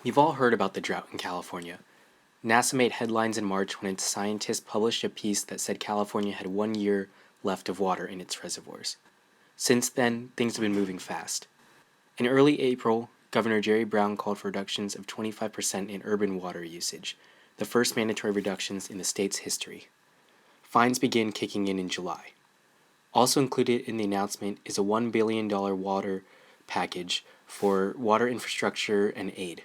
You've all heard about the drought in California. NASA made headlines in March when its scientists published a piece that said California had 1 year left of water in its reservoirs. Since then, things have been moving fast. In early April, Governor Jerry Brown called for reductions of 25% in urban water usage, the first mandatory reductions in the state's history. Fines began kicking in July. Also included in the announcement is a $1 billion water package for water infrastructure and aid.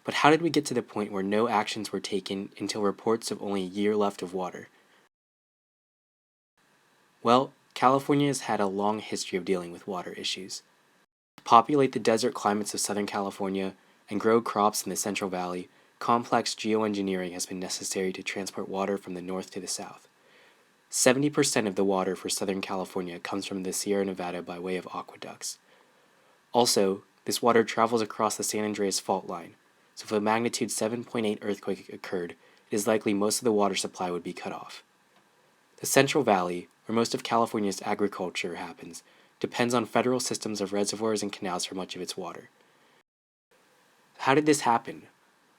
But how did we get to the point where no actions were taken until reports of only a year left of water? Well, California has had a long history of dealing with water issues. To populate the desert climates of Southern California and grow crops in the Central Valley, complex geoengineering has been necessary to transport water from the north to the south. 70% of the water for Southern California comes from the Sierra Nevada by way of aqueducts. Also, this water travels across the San Andreas fault line, so if a magnitude 7.8 earthquake occurred, it is likely most of the water supply would be cut off. The Central Valley, where most of California's agriculture happens, depends on federal systems of reservoirs and canals for much of its water. How did this happen?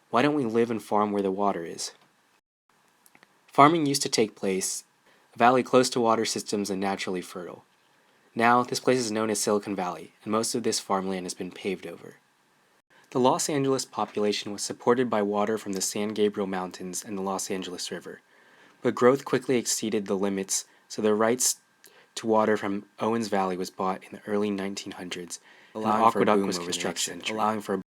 Why don't we live and farm where the water is? Farming used to take place a valley close to water systems and naturally fertile. Now, this place is known as Silicon Valley, and most of this farmland has been paved over. The Los Angeles population was supported by water from the San Gabriel Mountains and the Los Angeles River, but growth quickly exceeded the limits, so the rights to water from Owens Valley was bought in the early 1900s, and the aqueduct was constructed, allowing for a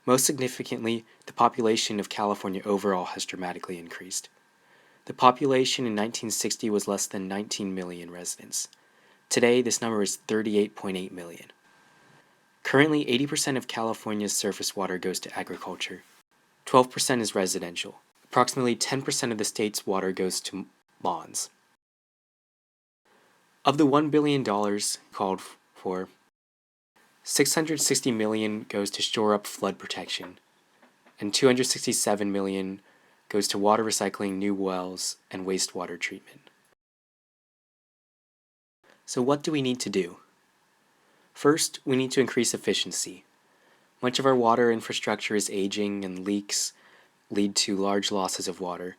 Most significantly, the population of California overall has dramatically increased. The population in 1960 was less than 19 million residents. Today, this number is 38.8 million. Currently, 80% of California's surface water goes to agriculture. 12% is residential. Approximately 10% of the state's water goes to lawns. Of the $1 billion called for, $660 million goes to shore up flood protection, and $267 million goes to water recycling, new wells, and wastewater treatment. So what do we need to do? First, we need to increase efficiency. Much of our water infrastructure is aging, and leaks lead to large losses of water.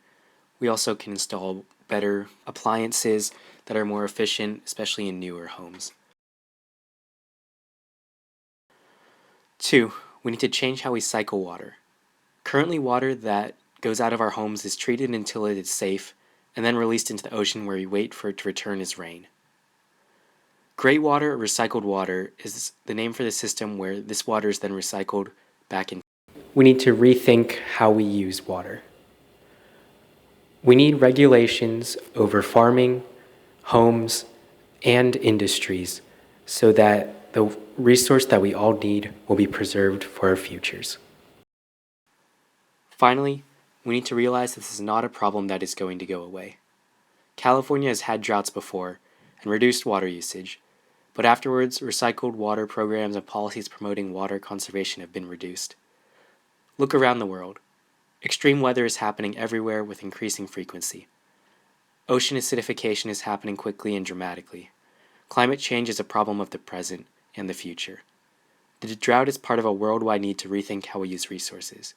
We also can install better appliances that are more efficient, especially in newer homes. 2. We need to change how we cycle water. Currently, water that goes out of our homes is treated until it is safe and then released into the ocean where we wait for it to return as rain. Gray water or recycled water is the name for the system where this water is then recycled back in. We need to rethink how we use water. We need regulations over farming, homes, and industries so that the resource that we all need will be preserved for our futures. Finally, we need to realize this is not a problem that is going to go away. California has had droughts before and reduced water usage, but afterwards, recycled water programs and policies promoting water conservation have been reduced. Look around the world. Extreme weather is happening everywhere with increasing frequency. Ocean acidification is happening quickly and dramatically. Climate change is a problem of the present and the future. The drought is part of a worldwide need to rethink how we use resources.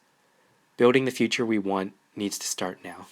Building the future we want needs to start now.